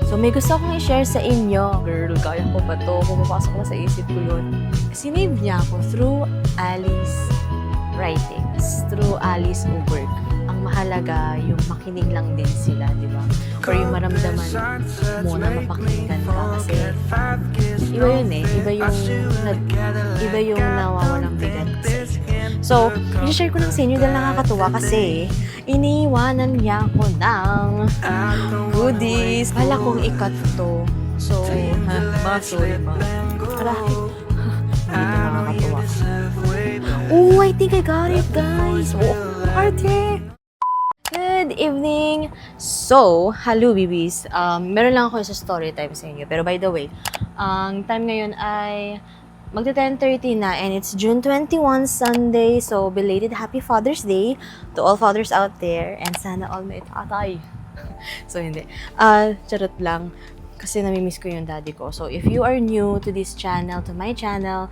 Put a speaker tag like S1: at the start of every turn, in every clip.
S1: So may gusto akong i-share sa inyo. Girl, kaya ko ba to? Pumapasok na sa isip ko yun. Sinave niya ako through Ali's writings, through Ali's work. Ang mahalaga, yung makinig lang din sila, di ba? Or yung maramdaman mo na mapakinggan ka kasi iba yun eh. Iba yung nawawalang bigat sa inyo. So, i-share ko lang sa inyo dahil nakakatuwa kasi iniwanan niya ako ng goodies. Kala kong ikat to. So, sorry pa. Aray. Hindi na nakakatuwa. Oh, I think I got it, guys. Oh, party! Good evening! So, hello, babies. Meron lang ako sa story time sa inyo. Pero by the way, ang time ngayon ay magta-10:30 na and it's June 21, Sunday. So, belated Happy Father's Day to all fathers out there. And sana all may tatay. So, hindi. Charot lang. Kasi namimiss ko yung daddy ko. So, if you are new to this channel, to my channel,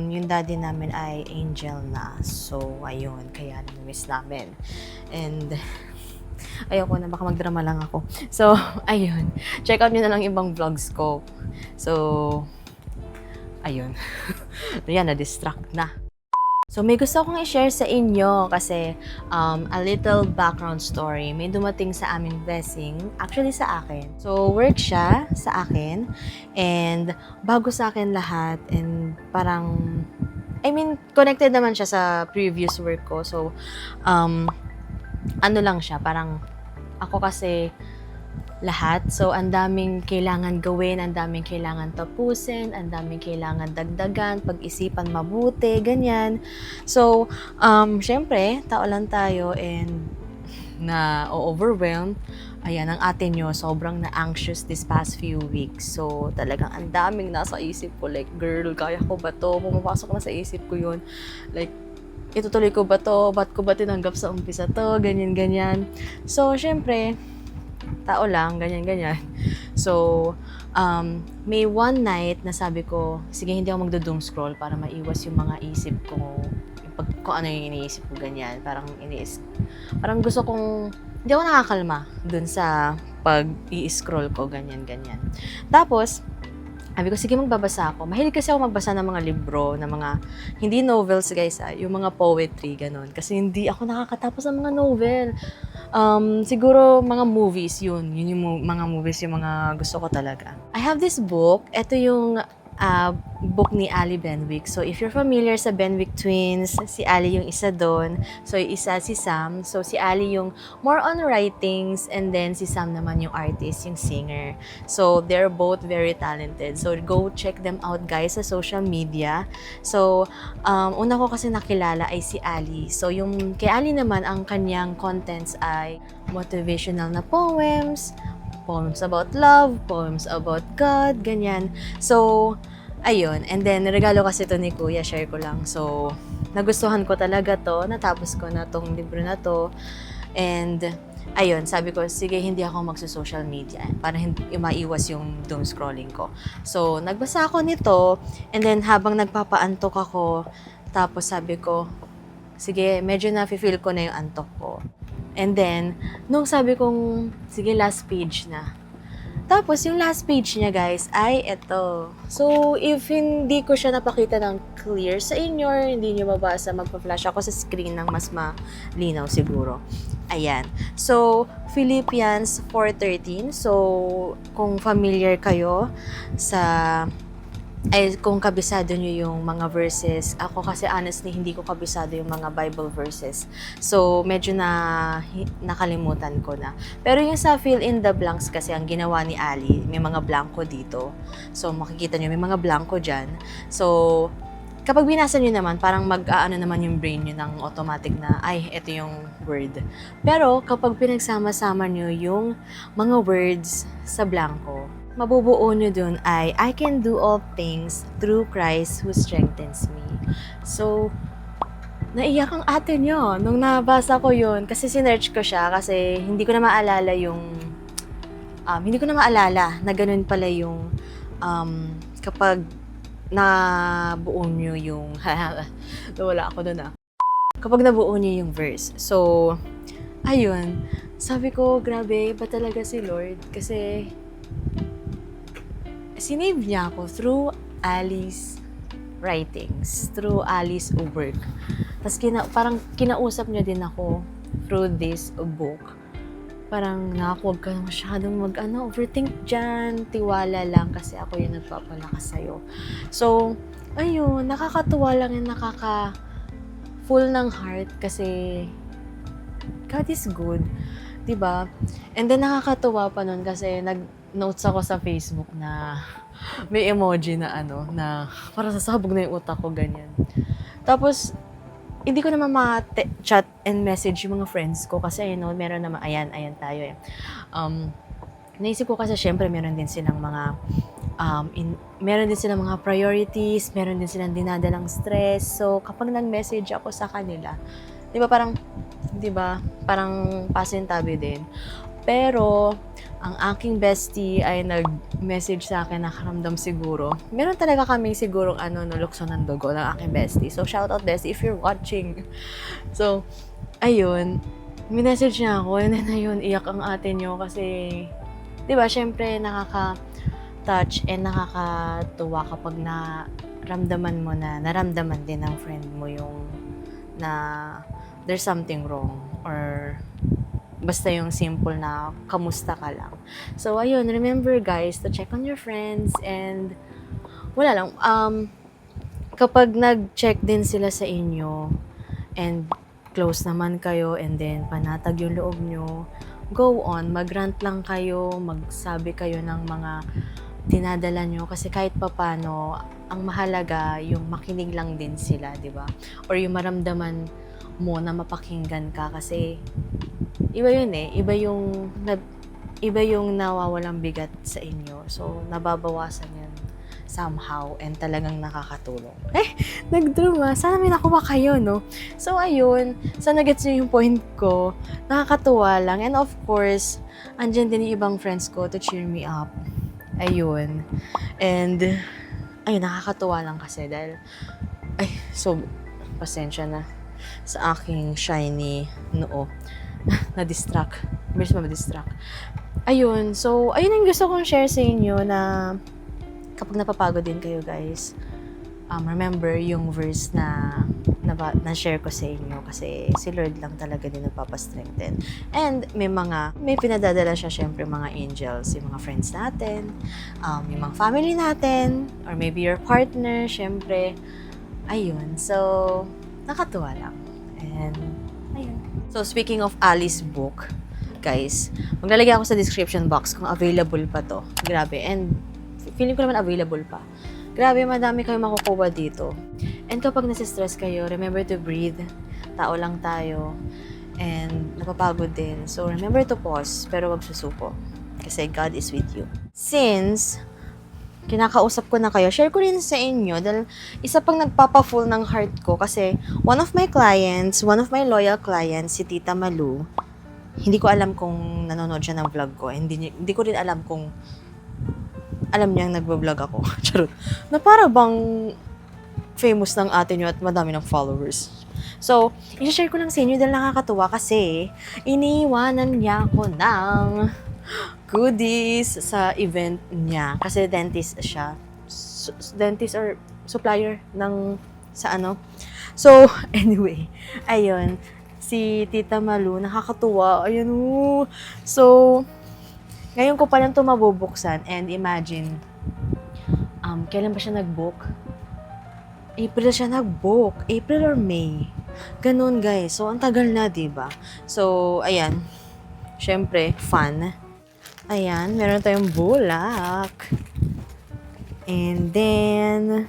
S1: yung daddy namin ay Angel na. So, ayun. Kaya namimiss namin. And, ayoko na. Baka magdrama lang ako. So, ayun. Check out nyo na lang ibang vlogs ko. So, ayun. Ayan, na-distract na. So, may gusto akong i-share sa inyo kasi a little background story. May dumating sa aming blessing, actually sa akin. So, work siya sa akin and bago sa akin lahat and parang, connected naman siya sa previous work ko. So, ano lang siya, parang ako kasi lahat. So, ang daming kailangan gawin, ang daming kailangan tapusin, ang daming kailangan dagdagan, pag-isipan mabuti, ganyan. So, syempre, tao lang tayo and na-overwhelmed. Ayan, ang ate nyo, sobrang na-anxious this past few weeks. So, talagang ang daming nasa isip ko. Like, girl, kaya ko ba to? Pumapasok na sa isip ko yun. Like, itutuloy ko ba to? Ba't ko ba tinanggap sa umpisa to? Ganyan, ganyan. So, syempre, tao lang, ganyan-ganyan. So, may one night na sabi ko, sige, hindi ako magdo-doom scroll para maiwas yung mga isip ko, kung ano yung iniisip ko, ganyan. Parang gusto kong, hindi ako nakakalma dun sa pag-i-scroll ko, ganyan-ganyan. Tapos, sabi ko, sige, magbabasa ako. Mahilig kasi ako magbasa ng mga libro, ng mga, hindi novels guys, yung mga poetry, ganon. Kasi hindi ako nakakatapos ng mga novel. Siguro mga movies, yun yung mga movies, yung mga gusto ko talaga. I have this book, ito yung book ni Ali Benwick. So, if you're familiar sa Benwick twins, si Ali yung isa doon. So, isa si Sam. So, si Ali yung more on writings and then si Sam naman yung artist, yung singer. So, they're both very talented. So, go check them out guys sa social media. So, una ko kasi nakilala ay si Ali. So, yung kay Ali naman, ang kanyang contents ay motivational na poems about love, poems about God, ganyan. So, ayun. And then, regalo kasi to ni Kuya, share ko lang. So, nagustuhan ko talaga to, natapos ko na tong libro na to. And, ayun, sabi ko, sige, hindi ako magsa-social media para hindi maiwas yung doom scrolling ko. So, nagbasa ako nito, and then habang nagpapaantok ako, tapos sabi ko, sige, medyo na-feel ko na yung antok ko. And then, nung sabi kong, sige, last page na. Tapos, yung last page niya, guys, ay ito. So, if hindi ko siya napakita ng clear sa inyo, or hindi niyo mabasa, magpa-flash ako sa screen ng mas malinaw siguro. Ayan. So, Philippians 4:13. So, kung familiar kayo sa kung kabisado nyo yung mga verses. Ako kasi honestly, hindi ko kabisado yung mga Bible verses. So, medyo nakalimutan ko na. Pero yung sa fill in the blanks kasi ang ginawa ni Ali, may mga blanco dito. So, makikita nyo, may mga blanco dyan. So, kapag binasa nyo naman, parang mag-aano naman yung brain nyo ng automatic na, ay, ito yung word. Pero, kapag pinagsama-sama nyo yung mga words sa blanco, mabubuo nyo dun ay, I can do all things through Christ who strengthens me. So, naiyak ang ate nyo nung nabasa ko yun. Kasi sinearch ko siya kasi hindi ko na maalala na ganun pala yung kapag nabuo nyo yung, nawala ako dun kapag nabuo nyo yung verse. So, ayun, sabi ko, grabe, iba talaga si Lord. Kasi, sinave niya ako through Alice writings, through Alice work. Tapos parang kinausap niya din ako through this book. Parang huwag ka masyadong overthink dyan. Tiwala lang kasi ako yung nagpapalakas sa'yo. So, ayun, nakakatuwa lang yung full ng heart kasi God is good. Diba? And then nakakatuwa pa nun kasi nag-notes ako sa Facebook na may emoji na na parang sasabog na yung utak ko, ganyan. Tapos, hindi ko naman chat and message yung mga friends ko kasi, meron naman, ayan tayo eh. Naisip ko kasi syempre meron din silang mga priorities, meron din silang dinadalang stress. So, kapag nag-message ako sa kanila, di ba parang pasintabi din. Pero, ang aking bestie ay nag-message sa akin, nakaramdam siguro. Meron talaga kaming sigurong lukso ng dugo ng aking bestie. So, shout out bestie if you're watching. So, ayun, minessage niya ako, and then ayun, iyak ang ate niyo kasi, di ba, syempre, nakaka-touch and nakakatuwa kapag naramdaman din ng friend mo yung na there's something wrong or basta yung simple na kamusta ka lang. So, ayun, remember guys, to check on your friends and wala lang, kapag nag-check din sila sa inyo and close naman kayo and then panatag yung loob nyo, go on, mag-rant lang kayo, magsabi kayo ng mga dinadala nyo kasi kahit papano, ang mahalaga yung makinig lang din sila, di ba? Or yung maramdaman mo na mapakinggan ka kasi iba yun eh, iba yung nawawalang bigat sa inyo. So, nababawasan yun somehow and talagang nakakatulong. Nag-drama. Sana may nakuha kayo, no? So, ayun. Sana gets nyo yung point ko. Nakakatuwa lang. And of course, andyan din yung ibang friends ko to cheer me up. Ayun. And, ayun, nakakatuwa lang kasi dahil, so, pasensya na sa aking shiny noo. Na-distract. Bilis ma-distract. Ayun. So, ayun yung gusto kong share sa inyo na kapag napapagod din kayo, guys, remember yung verse na share ko sa inyo kasi si Lord lang talaga din nagpapastrengthen. And may pinadadala siya syempre mga angels, yung mga friends natin, yung mga family natin, or maybe your partner, syempre. Ayun. So, nakatuwa lang. And, ayun. So, speaking of Alice book, guys, maglalagay ako sa description box kung available pa to. Grabe. And, feeling ko naman available pa. Grabe, madami kayong makukuha dito. And kapag nasistress kayo, remember to breathe. Tao lang tayo. And, napapagod din. So, remember to pause, pero wag susuko. Kasi God is with you. Since, kinakausap ko na kayo, share ko rin sa inyo dahil isa pang nagpapa-full ng heart ko kasi one of my loyal clients, si Tita Malu, hindi ko alam kung nanonood siya ng vlog ko. Hindi ko rin alam kung alam niyang nagbo-vlog ako. Charot. Na para bang famous ng ate niyo at madami ng followers. So, i-share ko lang sa inyo dahil nakakatuwa kasi iniiwanan niya ako ng goodies sa event niya. Kasi dentist siya. Dentist or supplier sa ano. So, anyway. Ayun. Si Tita Malu, nakakatuwa. Ayun. So, ngayon ko pa lang ito mabubuksan. And imagine, kailan ba siya nag-book? April siya nag-book. April or May. Ganun, guys. So, ang tagal na, diba? So, ayan. Syempre, fun. Ayan, meron tayong bulak. And then,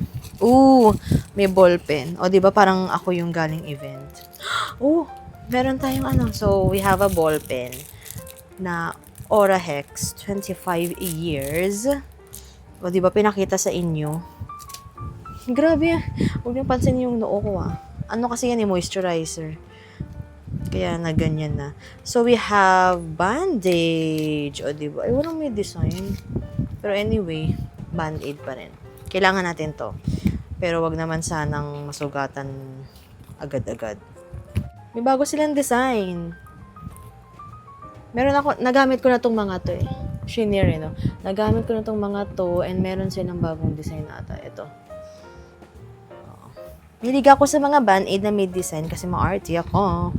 S1: may ballpen. O, diba parang ako yung galing event. Meron tayong So, we have a ballpen na Aura Hex, 25 years. O, diba pinakita sa inyo? Grabe, huwag niyong pansin yung noo ko kasi yan moisturizer. Kaya na ganyan na. So, we have bandage. O, diba? Walang may design. Pero anyway, band-aid pa rin. Kailangan natin to. Pero wag naman sanang masugatan agad-agad. May bago silang design. Nagamit ko na tong mga to eh. Chenier, no? Nagamit ko na tong mga to and meron silang bagong design ata. Ito. Hilig ako sa mga Band-Aid na may design kasi ma-arty ako.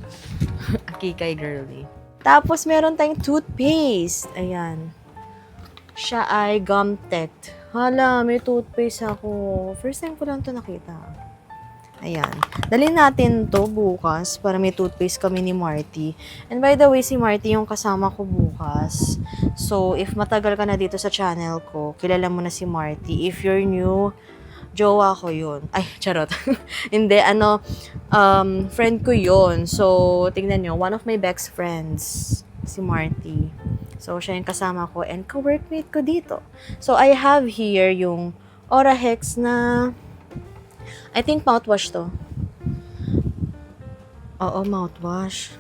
S1: Akikay girly. Tapos meron tayong toothpaste. Ayan. Siya ay Gumtech. Hala, may toothpaste ako. First time ko lang to nakita. Ayan. Dalhin natin to bukas para may toothpaste kami ni Marty. And by the way, si Marty yung kasama ko bukas. So, if matagal ka na dito sa channel ko, kilala mo na si Marty. If you're new, jowa ko yun. Ay, charot. Hindi, friend ko yun. So, tingnan nyo, one of my best friends, si Marty. So, siya yung kasama ko and ka-workmate ko dito. So, I have here yung Orahex na I think mouthwash to. Oo, mouthwash.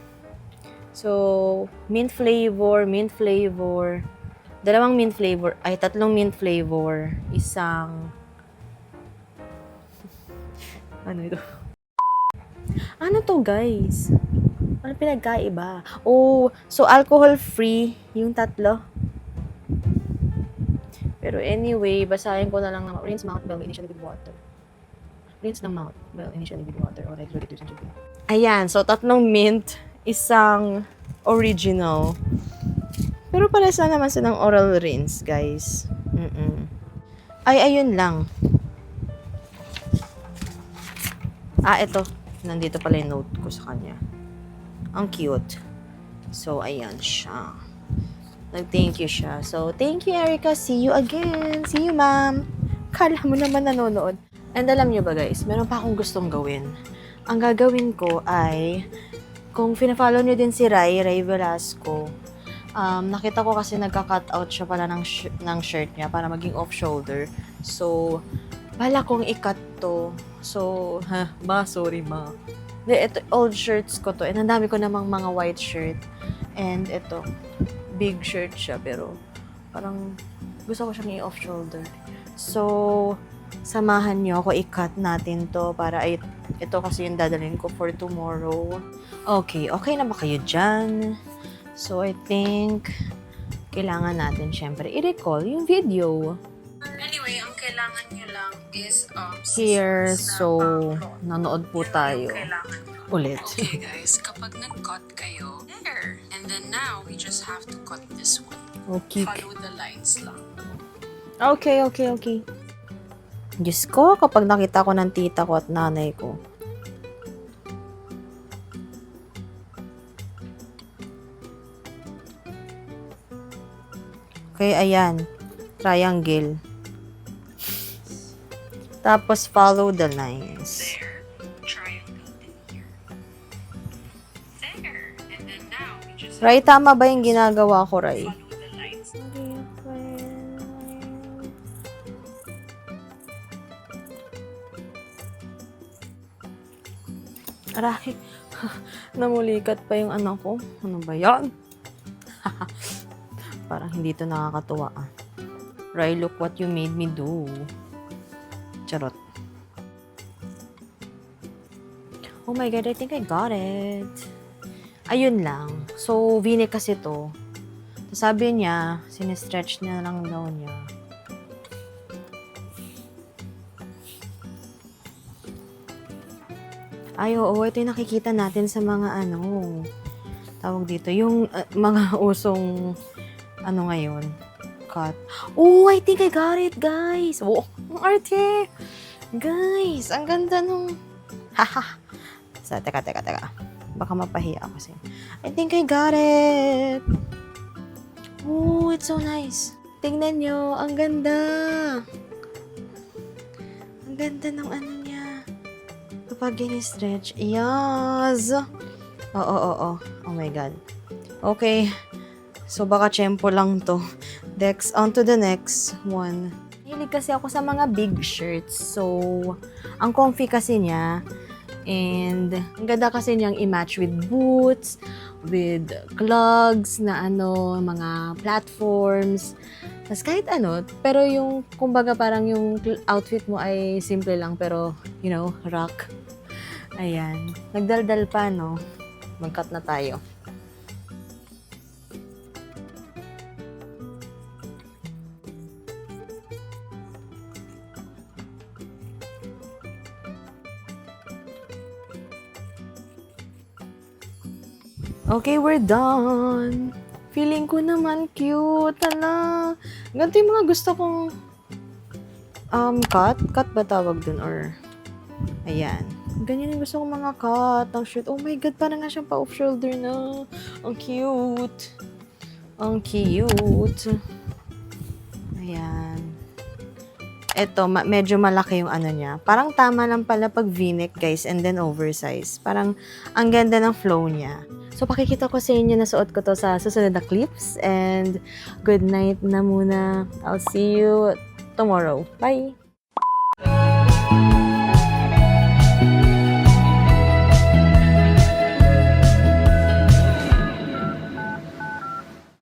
S1: So, mint flavor. Dalawang mint flavor. Ay, tatlong mint flavor. Isang ano ito? Ano to, guys? Ano pinagkaiba? Oh, so alcohol-free yung tatlo. Pero anyway, basahin ko na lang ng rinse mouth well initially with water. Rinse ng mouth well initially with water or regular detergent. Ayan, so tatlong mint, isang original. Pero paresa naman silang oral rinse, guys. Ay, ayun lang. Ito. Nandito pala yung note ko sa kanya. Ang cute. So, ayan siya. Nag-thank you siya. So, thank you, Erica. See you again. See you, ma'am. Kala mo naman nanonood. And alam nyo ba, guys, meron pa akong gustong gawin. Ang gagawin ko ay, kung fina-follow nyo din si Ray Velasco, nakita ko kasi nagka-cut out siya pala ng shirt niya para maging off-shoulder. So, bala kong i-cut to. So, sorry ma. Ito, old shirts ko to. And ang dami ko namang mga white shirt. And ito, big shirt siya. Pero, parang gusto ko siyang i-off-shoulder. So, samahan nyo ako i-cut natin to para ito kasi yung dadalhin ko for tomorrow. Okay na ba kayo dyan? So, I think, kailangan natin syempre i-recall yung video.
S2: Anyway, ang kailangan nyo lang is
S1: Here, so, nanood po tayo. Ulit.
S2: Okay guys, kapag nag-cut kayo, there. And then now, we just have to cut this one.
S1: Okay.
S2: Follow the lines lang.
S1: Okay. Diyos ko, kapag nakita ko ng tita ko at nanay ko. Okay, ayan. Triangle. Tapos, follow the lines.
S2: There. Triangle in here. There. And then now, we just
S1: Ray, tama ba yung ginagawa ko, Ray?
S2: follow the lines.
S1: Aray, namulikat pa yung anak ko. Ano ba yan? Parang hindi to nakakatuwa ah. Ray, look what you made me do. Charot. Oh my God, I think I got it. Ayun lang. So, V-neck kasi to. Sabi niya, sinistretch niya lang daw niya. Ay, oo, ito yung nakikita natin sa mga tawag dito, yung mga usong ngayon, cut. Oh, I think I got it, guys. Oh, ang arte. Guys, ang ganda nung, haha. So, teka. Baka mapahiya ako kasi. I think I got it. Oh, it's so nice. Tingnan nyo, ang ganda. Ang ganda ng niya. Kapag gini-stretch. Yes! Oo. Oh my God. Okay. So, baka tiyempo lang to. Next, on to the next one. Hilig kasi ako sa mga big shirts. So, ang comfy kasi niya. And, ang ganda kasi niyang i-match with boots, with clogs na mga platforms. Tapos kahit pero yung, kumbaga parang yung outfit mo ay simple lang, pero, rock. Ayan. Nagdaldal pa, no? Mag-cut na tayo. Okay, we're done. Feeling ko naman cute. Hala. Ganito yung mga gusto kong cut. Cut ba tawag dun? Or, ayan. Ganyan yung gusto kong mga cut ng shirt. Oh my God, parang nga siyang pa-off shoulder na. Ang cute. Ang cute. Ayan. Ito, medyo malaki yung ano niya. Parang tama lang pala pag v-neck, guys, and then oversize. Parang ang ganda ng flow niya. So, pakikita ko sa inyo na suot ko to sa susunod na clips. And good night na muna. I'll see you tomorrow. Bye!